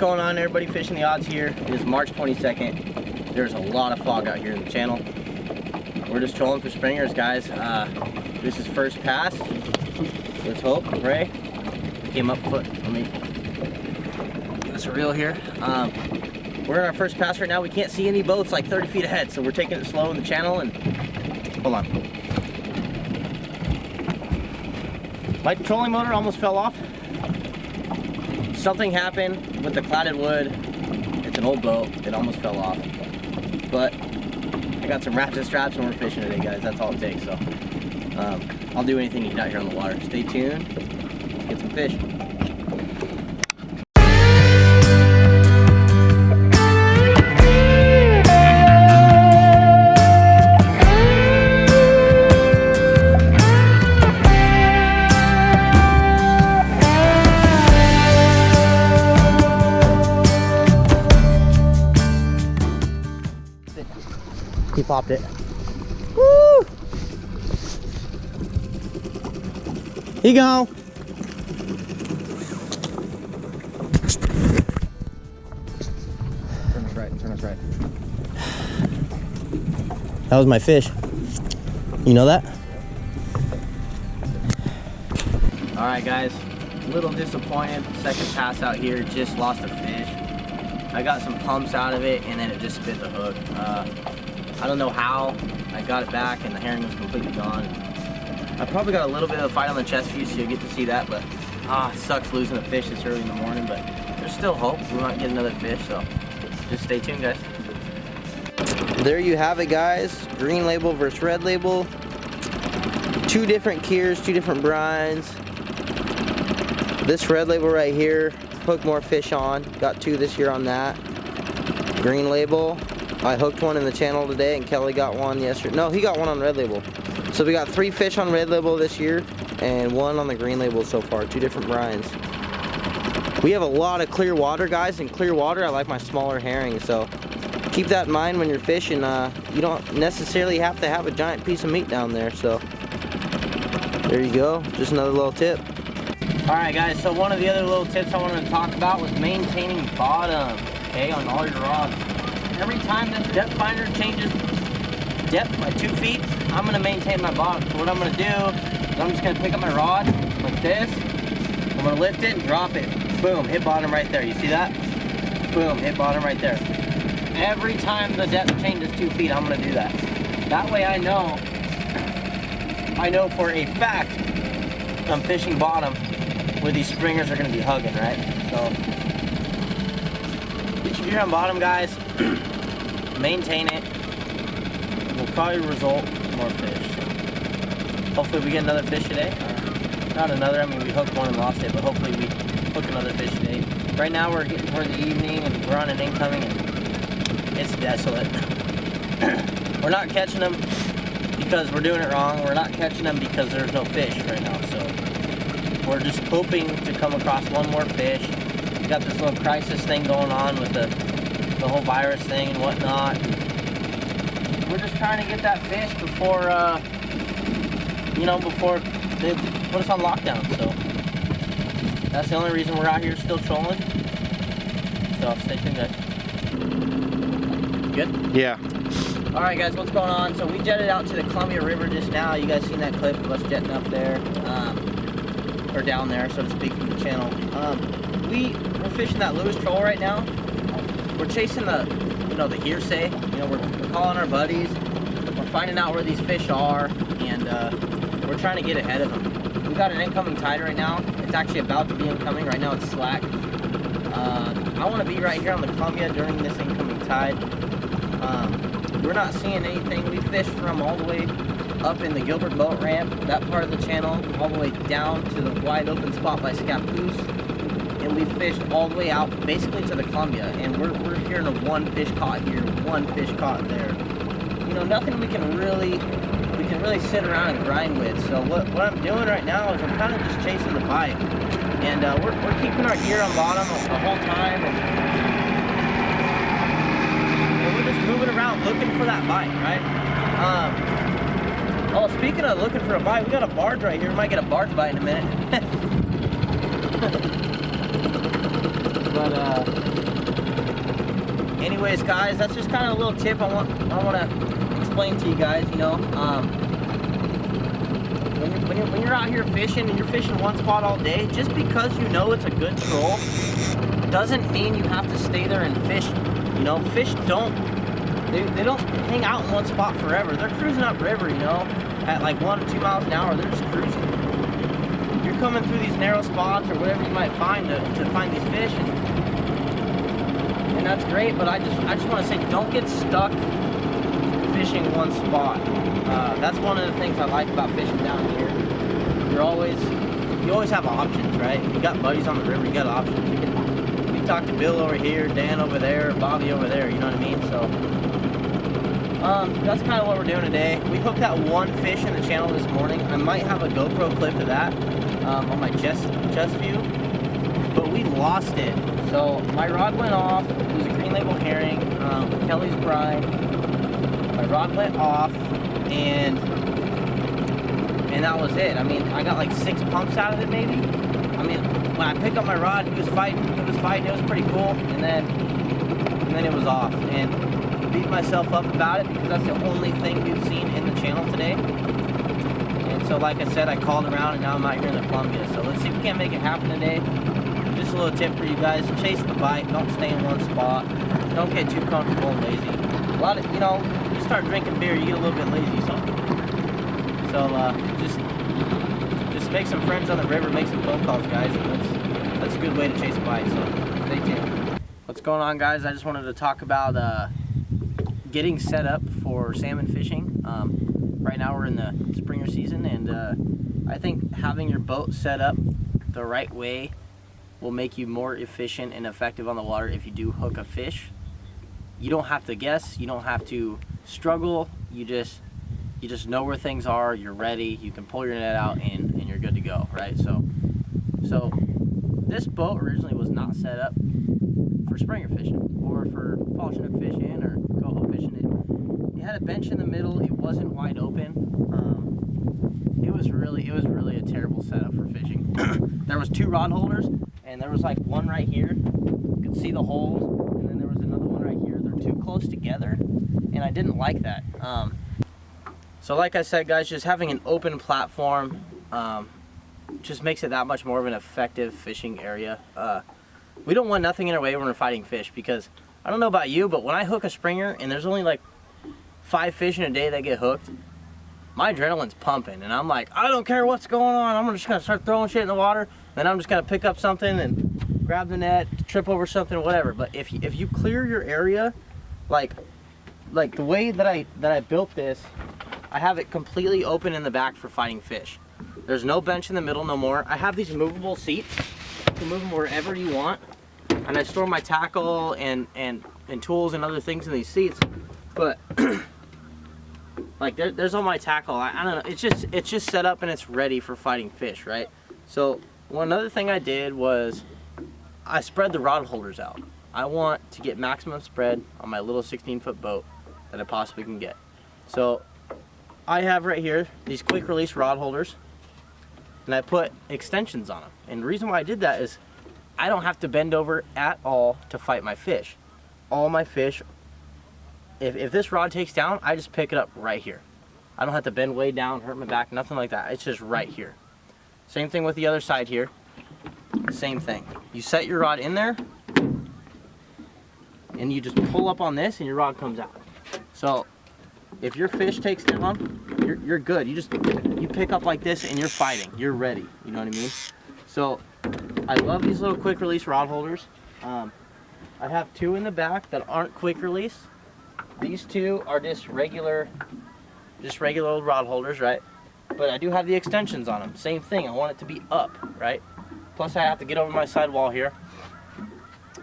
going on, everybody fishing the odds here? It is March 22nd. There's a lot of fog out here in the channel. We're just trolling for springers, guys. This is first pass. Let's hope, pray. Came up foot. Let me give us a reel here. We're in our first pass right now. We can't see any boats like 30 feet ahead, so we're taking it slow in the channel. And hold on. My trolling motor almost fell off. Something happened with the cladded wood. It's an old boat. It almost fell off. But I got some ratchet straps and we're fishing today, guys. That's all it takes. So I'll do anything to get out here on the water. Stay tuned. Let's get some fish. He popped it. Woo! Here you go. Turn us right, turn us right. That was my fish. You know that? All right, guys. A little disappointed. Second pass out here. Just lost a fish. I got some pumps out of it, and then it just spit the hook. I don't know how. I got it back, and the herring was completely gone. I probably got a little bit of a fight on the chest view, so you'll get to see that. But it sucks losing a fish this early in the morning. But there's still hope. We might get another fish. So just stay tuned, guys. There you have it, guys. Green label versus red label. Two different keers, two different brines. This red label right here, hooked more fish on. Got two this year on that. Green label, I hooked one in the channel today and Kelly got one yesterday. No, he got one on red label. So we got 3 fish on red label this year and 1 on the green label so far, 2 different brines. We have a lot of clear water, guys. In clear water, I like my smaller herring. So keep that in mind when you're fishing. You don't necessarily have to have a giant piece of meat down there. So there you go, just another little tip. All right, guys, so one of the other little tips I wanted to talk about was maintaining bottom, okay, on all your rods. Every time this depth finder changes depth by 2 feet, I'm gonna maintain my bottom. So what I'm gonna do is I'm just gonna pick up my rod like this. I'm gonna lift it and drop it. Boom, hit bottom right there. You see that? Boom, hit bottom right there. Every time the depth changes 2 feet, I'm gonna do that. That way I know for a fact I'm fishing bottom where these springers are gonna be hugging, right? So get your gear on bottom, guys. Maintain it. It will probably result in more fish. So hopefully we get another fish today. Not another, I mean we hooked one and lost it, but hopefully we hook another fish today. Right now we're getting toward the evening and we're on an incoming and it's desolate. We're not catching them because we're doing it wrong. We're not catching them because there's no fish right now. So we're just hoping to come across one more fish. We got this little crisis thing going on with the whole virus thing and whatnot. We're just trying to get that fish before, before they put us on lockdown. So that's the only reason we're out here still trolling. So stay tuned, guys. Good? Yeah. All right, guys, what's going on? So we jetted out to the Columbia River just now. You guys seen that clip of us jetting up there, or down there, so to speak, from the channel. We're fishing that Lewis troll right now. We're chasing the hearsay. We're calling our buddies. We're finding out where these fish are, and we're trying to get ahead of them. We got an incoming tide right now. It's actually about to be incoming. Right now it's slack. I want to be right here on the Columbia during this incoming tide. We're not seeing anything. We fished from all the way up in the Gilbert boat ramp, that part of the channel, all the way down to the wide open spot by Scappoose. And we fished all the way out basically to the Columbia, and we're hearing of 1 fish caught here, 1 fish caught there. Nothing we can really sit around and grind with. So what I'm doing right now is I'm kind of just chasing the bite, and we're keeping our gear on bottom the whole time, and we're just moving around looking for that bite, right? Oh, speaking of looking for a bite, we got a barge right here. We might get a barge bite in a minute. But anyways, guys, that's just kind of a little tip I want to explain to you guys. You know, when you're out here fishing and you're fishing one spot all day, just because you know it's a good troll doesn't mean you have to stay there and fish. You know, fish don't hang out in one spot forever. They're cruising upriver, you know, at like 1 to 2 miles an hour. They're just cruising. You're coming through these narrow spots or whatever you might find to find these fish, and that's great. But I just want to say, don't get stuck fishing one spot. That's one of the things I like about fishing down here. You always have options, right? You got buddies on the river, you got options. You talk to Bill over here, Dan over there, Bobby over there. You know what I mean? So that's kind of what we're doing today. We hooked that one fish in the channel this morning. I might have a GoPro clip of that on my chest view, but we lost it. So my rod went off. It was a green label herring, Kelly's Bride. My rod went off, and that was it. I mean, I got like 6 pumps out of it, maybe. I mean, when I picked up my rod, he was fighting. It was pretty cool, and then it was off. And beat myself up about it because that's the only thing we've seen in the channel today. And so, like I said, I called around, and now I'm out here in the Columbia. So let's see if we can't make it happen today. Just a little tip for you guys: chase the bite. Don't stay in one spot. Don't get too comfortable and lazy. A lot of, you know, you start drinking beer, you get a little bit lazy. So just make some friends on the river, make some phone calls, guys, and that's a good way to chase a bite. So stay tuned. What's going on, guys? I just wanted to talk about getting set up for salmon fishing. Right now we're in the springer season, and I think having your boat set up the right way will make you more efficient and effective on the water if you do hook a fish. You don't have to guess, you don't have to struggle, you just know where things are, you're ready, you can pull your net out, and you're good to go, right? So this boat originally was not set up for springer fishing or for fall chinook fishing or coho fishing. It had a bench in the middle, it wasn't wide open. It was really a terrible setup for fishing. There was 2 rod holders, and there was like one right here, you could see the holes, and then there was another one right here. They're too close together, and I didn't like that. So like I said, guys, just having an open platform just makes it that much more of an effective fishing area. We don't want nothing in our way when we're fighting fish, because I don't know about you, but when I hook a springer and there's only like 5 fish in a day that get hooked, my adrenaline's pumping, and I'm like, I don't care what's going on, I'm just gonna start throwing shit in the water, then I'm just gonna pick up something and grab the net, trip over something, whatever. But if you clear your area, like the way that I built this, I have it completely open in the back for fighting fish. There's no bench in the middle no more. I have these movable seats. You can move them wherever you want, and I store my tackle and tools and other things in these seats. But like there's all my tackle. I don't know. It's just set up and it's ready for fighting fish, right? So one other thing I did was I spread the rod holders out. I want to get maximum spread on my little 16-foot boat that I possibly can get. So I have right here these quick release rod holders, and I put extensions on them. And the reason why I did that is I don't have to bend over at all to fight my fish. All my fish, if this rod takes down, I just pick it up right here. I don't have to bend way down, hurt my back, nothing like that. It's just right here. Same thing with the other side here. Same thing. You set your rod in there, and you just pull up on this, and your rod comes out. So if your fish takes down, you're good. You pick up like this, and you're fighting. You're ready. You know what I mean? So I love these little quick release rod holders. I have 2 in the back that aren't quick release. These 2 are just regular old rod holders, right? But I do have the extensions on them. Same thing. I want it to be up, right? Plus I have to get over my sidewall here.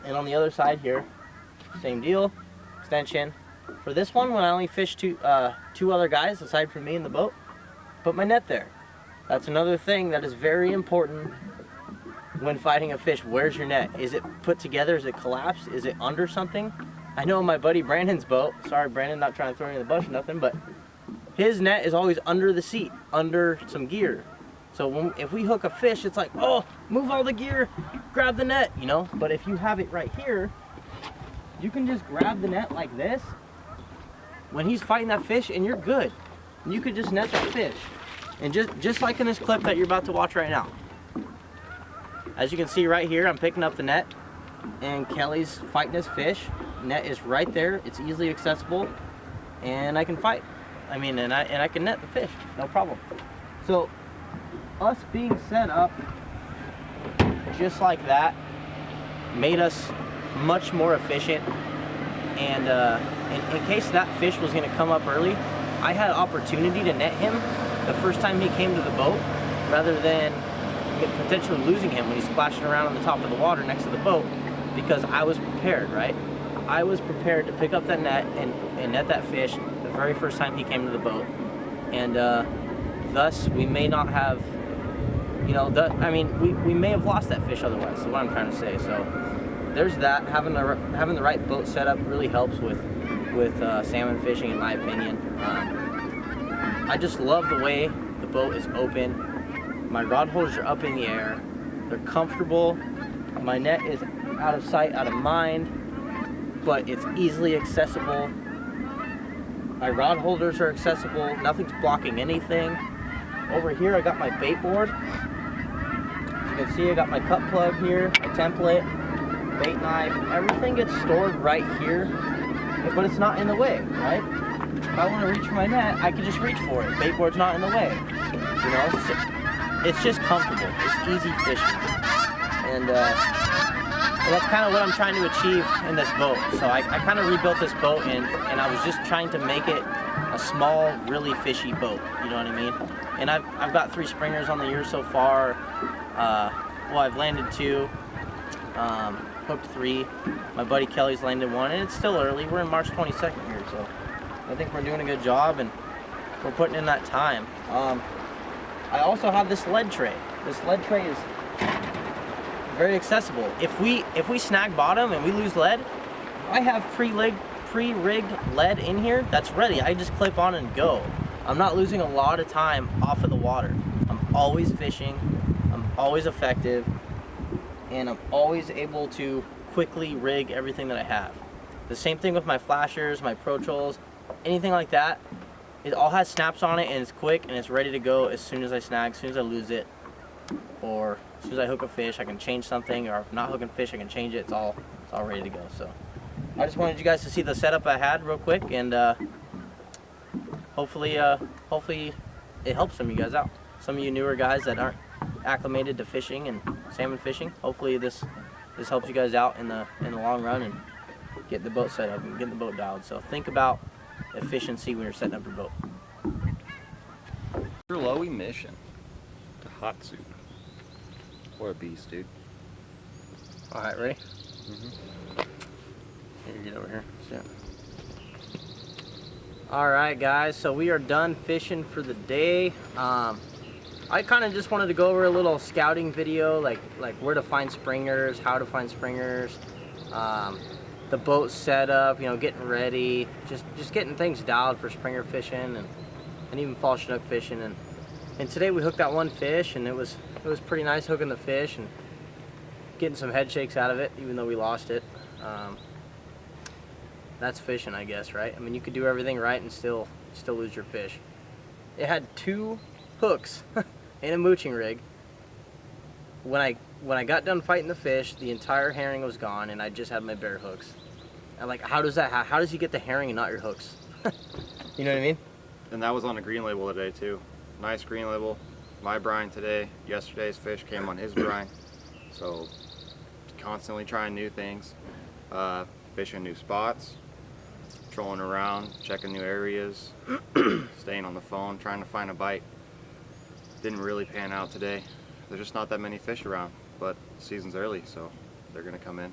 And on the other side here, same deal. Extension. For this one, when I only fish two other guys aside from me in the boat, put my net there. That's another thing that is very important when fighting a fish. Where's your net? Is it put together? Is it collapsed? Is it under something? I know my buddy Brandon's boat, sorry Brandon, not trying to throw you in the bush or nothing, but his net is always under the seat, under some gear. So if we hook a fish, it's like, oh, move all the gear, grab the net, you know? But if you have it right here, you can just grab the net like this when he's fighting that fish and you're good. You could just net that fish. And just like in this clip that you're about to watch right now. As you can see right here, I'm picking up the net and Kelly's fighting his fish. Net is right there, it's easily accessible, and I can fight. I mean, and I can net the fish, no problem. So, us being set up just like that made us much more efficient. And in case that fish was gonna come up early, I had opportunity to net him the first time he came to the boat, rather than potentially losing him when he's splashing around on the top of the water next to the boat, because I was prepared, right? I was prepared to pick up that net and net that fish the very first time he came to the boat. And thus, we may not have, you know, we may have lost that fish otherwise, is what I'm trying to say. So there's that. Having the right boat setup really helps with salmon fishing, in my opinion. I just love the way the boat is open. My rod holders are up in the air. They're comfortable. My net is out of sight, out of mind, but it's easily accessible. My rod holders are accessible. Nothing's blocking anything. Over here, I got my bait board. As you can see, I got my cut plug here, my template, bait knife. Everything gets stored right here, but it's not in the way, right? If I want to reach for my net, I can just reach for it. Bait board's not in the way, you know? So it's just comfortable. It's easy fishing. And that's kind of what I'm trying to achieve in this boat. So I kind of rebuilt this boat, and I was just trying to make it a small, really fishy boat. You know what I mean? And I've got 3 springers on the year so far. Well, I've landed 2, hooked 3. My buddy Kelly's landed 1, and it's still early. We're in March 22nd here, so I think we're doing a good job, and we're putting in that time. I also have this lead tray. This lead tray is very accessible. If we snag bottom and we lose lead, I have pre-rigged lead in here that's ready. I just clip on and go. I'm not losing a lot of time off of the water. I'm always fishing, I'm always effective, and I'm always able to quickly rig everything that I have. The same thing with my flashers, my Pro Trolls, anything like that. It all has snaps on it, and it's quick and it's ready to go as soon as I snag, as soon as I lose it, or as soon as I hook a fish. I can change something, or if I'm not hooking fish, I can change it. It's all ready to go. So I just wanted you guys to see the setup I had real quick, and hopefully it helps some of you guys out. Some of you newer guys that aren't acclimated to fishing and salmon fishing. Hopefully this helps you guys out in the long run and get the boat set up and get the boat dialed. So think about efficiency when you're setting up your boat. Your low emission. The hot soup. What a beast, dude. All right, ready? Here, get over here. Yeah. All right, guys. So we are done fishing for the day. I kind of just wanted to go over a little scouting video, like where to find springers, how to find springers, the boat setup, you know, getting ready, just getting things dialed for springer fishing and even fall chinook fishing. And today we hooked that one fish, and it was pretty nice hooking the fish and getting some head shakes out of it, even though we lost it. That's fishing, I guess, right? I mean, you could do everything right and still lose your fish. It had 2 hooks and a mooching rig. When I got done fighting the fish, the entire herring was gone, and I just had my bare hooks. I'm like, how does that happen? How does you get the herring and not your hooks? You know what I mean? And that was on a green label today too. Nice green label. My brine today. Yesterday's fish came on his brine. So constantly trying new things, fishing new spots, trolling around, checking new areas, staying on the phone, trying to find a bite. Didn't really pan out today. There's just not that many fish around, but the season's early, so they're gonna come in.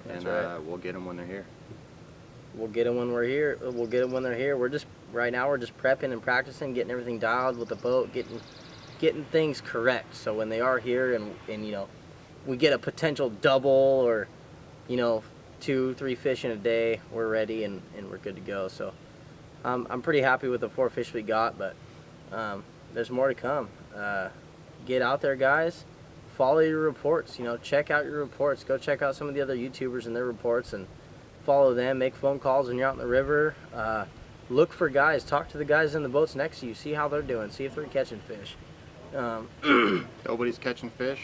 That's and right. We'll get them when they're here. We'll get them when we're here. We'll get them when they're here. Right now we're just prepping and practicing, getting everything dialed with the boat, getting things correct. So when they are here and you know, we get a potential double or, you know, 2-3 fish in a day, we're ready and we're good to go. So I'm pretty happy with the 4 fish we got, but there's more to come. Get out there, guys. Follow your reports. You know, check out your reports. Go check out some of the other YouTubers and their reports, and follow them, make phone calls when you're out in the river. Look for guys, talk to the guys in the boats next to you, see how they're doing, see if they're catching fish. Nobody's catching fish.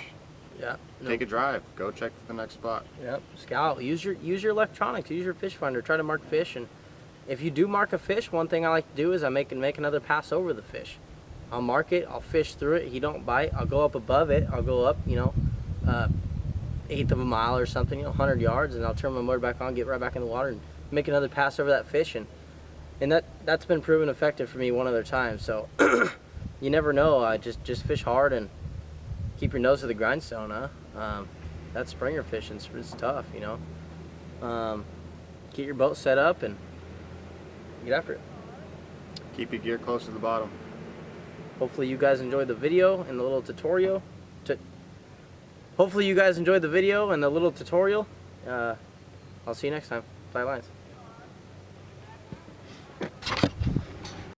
Yeah. Take a drive. Go check the next spot. Yep. Scout. Use your electronics. Use your fish finder. Try to mark fish, and if you do mark a fish, one thing I like to do is I make another pass over the fish. I'll mark it. I'll fish through it. He don't bite. I'll go up above it. I'll go up, eighth of a mile or something, 100 yards, and I'll turn my motor back on, get right back in the water, and make another pass over that fish, and that's been proven effective for me one other time. So you never know. Just fish hard and keep your nose to the grindstone, huh? That springer fishing is tough, Get your boat set up and get after it. Keep your gear close to the bottom. Hopefully you guys enjoyed the video and the little tutorial. I'll see you next time. Tight lines.